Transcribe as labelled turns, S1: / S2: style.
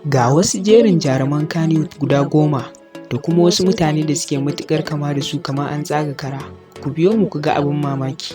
S1: Ga wasu jerin jaruman Kannywood guda 10 da kuma wasu mutane da suke matuƙar kama da su kamar an tsaga kara. Ku biyo mu ku ga abin mamaki.